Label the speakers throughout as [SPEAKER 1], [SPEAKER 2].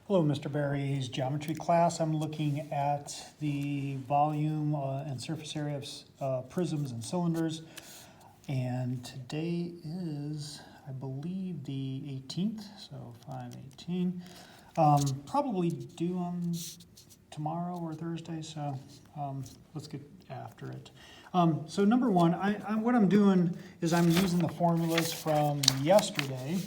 [SPEAKER 1] Hello, Mr. Berry's geometry class. I'm looking at the volume and surface area of prisms and cylinders. And today is, I believe, the 18th, so 5/18. Probably due on tomorrow or Thursday, so let's get after it. So number one, what I'm doing is I'm using the formulas from yesterday.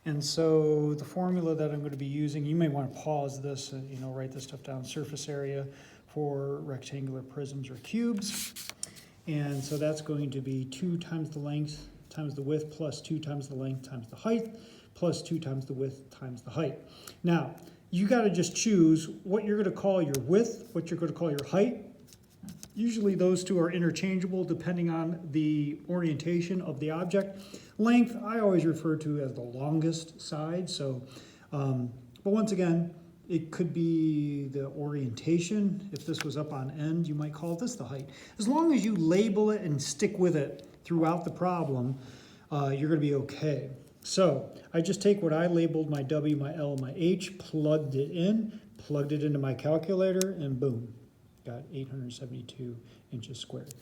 [SPEAKER 1] And so the formula that I'm going to be using, you may want to pause this and write this stuff down. Surface area for rectangular prisms or cubes. And so that's going to be 2 times the length times the width plus 2 times the length times the height plus 2 times the width times the height. Now, you got to just choose what you're going to call your width, what you're going to call your height. Usually those two are interchangeable depending on the orientation of the object. Length, I always refer to as the longest side. So, but once again, it could be the orientation. If this was up on end, you might call this the height. As long as you label it and stick with it throughout the problem, you're going to be okay. So I just take what I labeled my W, my L, my H, plugged it into my calculator, and boom, got 872 inches squared.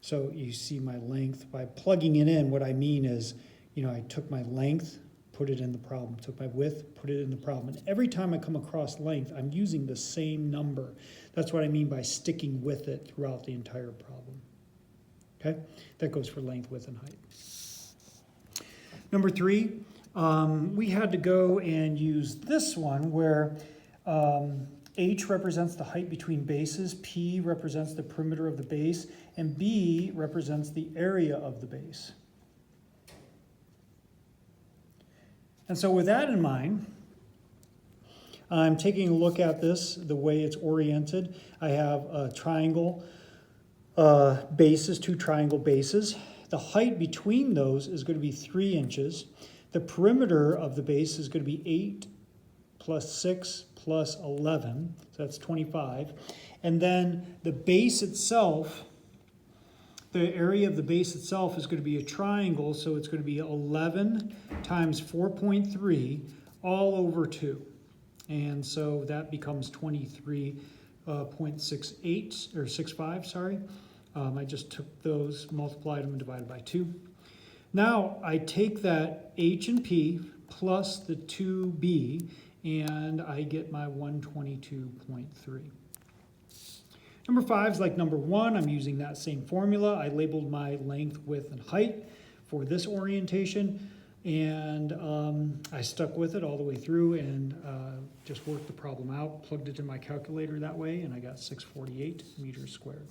[SPEAKER 1] So you see my length. By plugging it in, what I mean is, I took my length, put it in the problem, took my width, put it in the problem. And every time I come across length, I'm using the same number. That's what I mean by sticking with it throughout the entire problem. Okay? That goes for length, width, and height. Number 3, we had to go and use this one where H represents the height between bases, P represents the perimeter of the base, and B represents the area of the base. And so with that in mind, I'm taking a look at this, the way it's oriented. I have a triangle bases, 2 triangle bases. The height between those is going to be 3 inches. The perimeter of the base is going to be 8 plus 6 plus 11, so that's 25. And then the base itself, the area of the base itself is going to be a triangle, so it's going to be 11 times 4.3 all over 2. And so that becomes 23.68 or 65, sorry. I just took those, multiplied them, and divided by 2. Now I take that H and P plus the 2B, and I get my 122.3. Number 5 is like number 1. I'm using that same formula. I labeled my length, width, and height for this orientation, and I stuck with it all the way through and just worked the problem out, plugged it in my calculator that way, and I got 648 meters squared.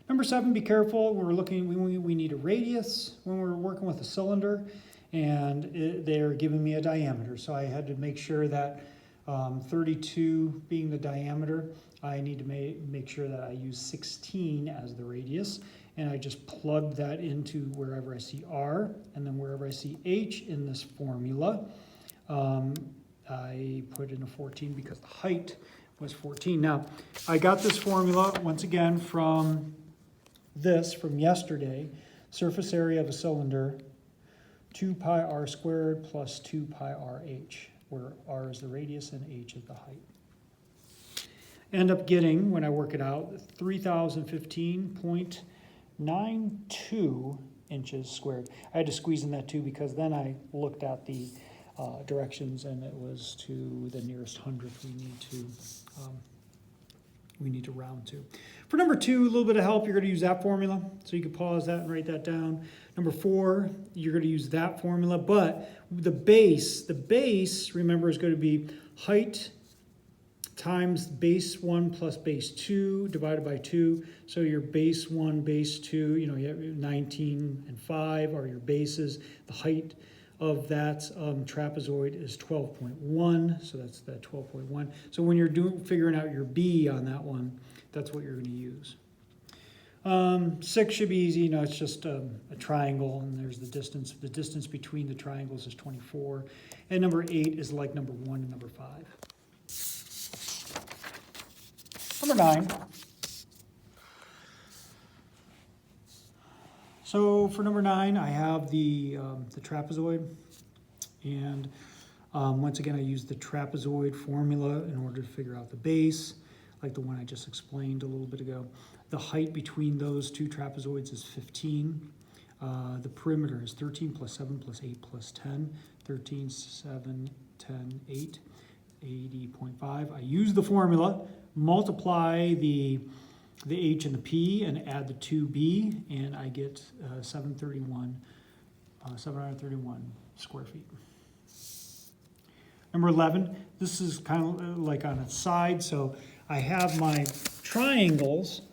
[SPEAKER 1] Number 7, be careful. We need a radius when we're working with a cylinder, and they're giving me a diameter. So I had to make sure that 32 being the diameter, I need to make sure that I use 16 as the radius, and I just plugged that into wherever I see R, and then wherever I see H in this formula, I put in a 14 because the height was 14. Now, I got this formula, once again, from yesterday, surface area of a cylinder, 2 pi r squared plus 2 pi r h, where r is the radius and h is the height. End up getting, when I work it out, 3,015.92 inches squared. I had to squeeze in that 2 because then I looked at the directions, and it was to the nearest hundredth we need to round to. For number 2, a little bit of help, you're going to use that formula. So you can pause that and write that down. Number 4, you're going to use that formula, but the base, remember, is going to be height times base 1 plus base 2 divided by 2. So your base 1, base 2, you have 19 and 5 are your bases. The height of that trapezoid is 12.1, so that's that 12.1. So when you're figuring out your B on that one, that's what you're going to use. 6 should be easy. It's just a triangle, and there's the distance. The distance between the triangles is 24. And number 8 is like number 1 and number 5. Number 9. So for number 9, I have the trapezoid, and Once again, I use the trapezoid formula in order to figure out the base, like the one I just explained a little bit ago. The height between those two trapezoids is 15. The perimeter is 13 plus 7 plus 8 plus 10. 13, 7, 10, 8, 80.5. I use the formula, multiply the h and the p, and add the 2b, and I get 731 square feet. Number 11, this is kind of like on its side, so I have my triangles,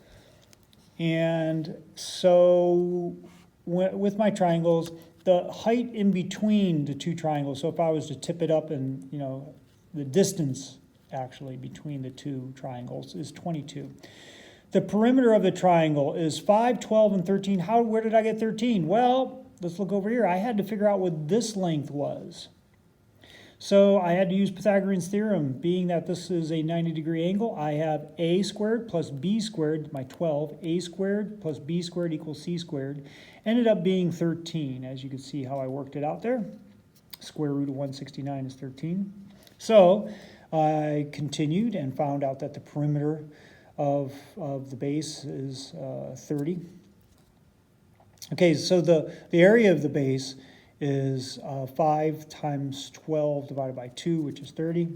[SPEAKER 1] and so with my triangles, the height in between the two triangles, so if I was to tip it up and, you know, the distance actually between the two triangles is 22. The perimeter of the triangle is 5, 12, and 13. Where did I get 13? Well, let's look over here. I had to figure out what this length was. So I had to use Pythagorean's theorem. Being that this is a 90-degree angle, I have a squared plus b squared, my 12. A squared plus b squared equals c squared. Ended up being 13, as you can see how I worked it out there. Square root of 169 is 13. So I continued and found out that the perimeter of the base is 30. Okay, so the area of the base is 5 times 12 divided by 2, which is 30.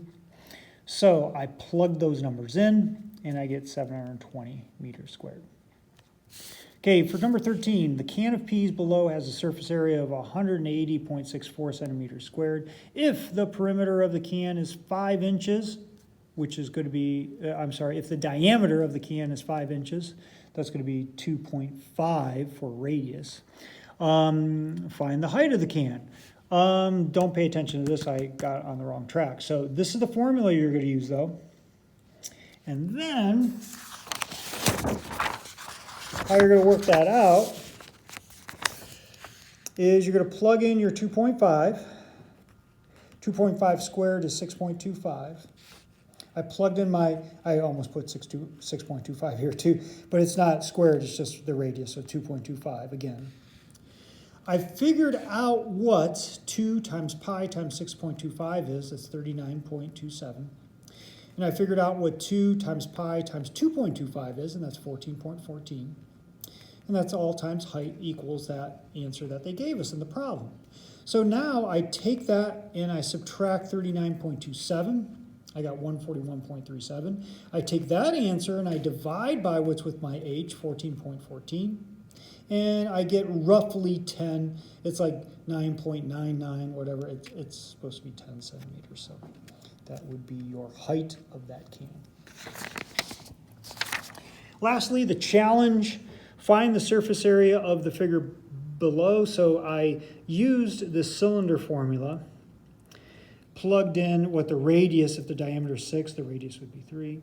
[SPEAKER 1] So I plug those numbers in, and I get 720 meters squared. Okay, for number 13, the can of peas below has a surface area of 180.64 centimeters squared. If the perimeter of the can is 5 inches, which is going to be, if the diameter of the can is 5 inches, that's going to be 2.5 for radius. Find the height of the can. Don't pay attention to this, I got on the wrong track. So this is the formula you're going to use though. And then, how you're going to work that out is you're going to plug in your 2.5. 2.5 squared is 6.25. I plugged in I almost put 6.25 here too, but it's not squared, it's just the radius, so 2.25 again. I figured out what 2 times pi times 6.25 is, that's 39.27. And I figured out what 2 times pi times 2.25 is, and that's 14.14. And that's all times height equals that answer that they gave us in the problem. So now I take that and I subtract 39.27. I got 141.37. I take that answer and I divide by what's with my h, 14.14. And I get roughly 10. It's like 9.99, whatever. It's supposed to be 10 centimeters. So that would be your height of that can. Lastly, the challenge. Find the surface area of the figure below. So I used the cylinder formula. Plugged in what the radius, if the diameter is 6, the radius would be 3.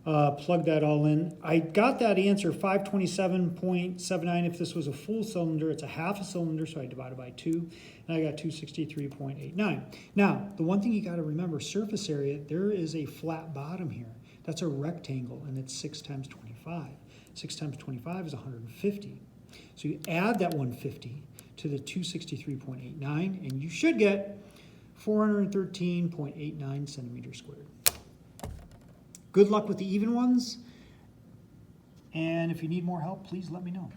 [SPEAKER 1] Plugged that all in. I got that answer, 527.79. If this was a full cylinder, it's a half a cylinder, so I divided by 2, and I got 263.89. Now, the one thing you got to remember, surface area, there is a flat bottom here. That's a rectangle, and it's 6 times 25. 6 times 25 is 150. So you add that 150 to the 263.89, and you should get 413.89 centimeters squared. Good luck with the even ones, and if you need more help, please let me know.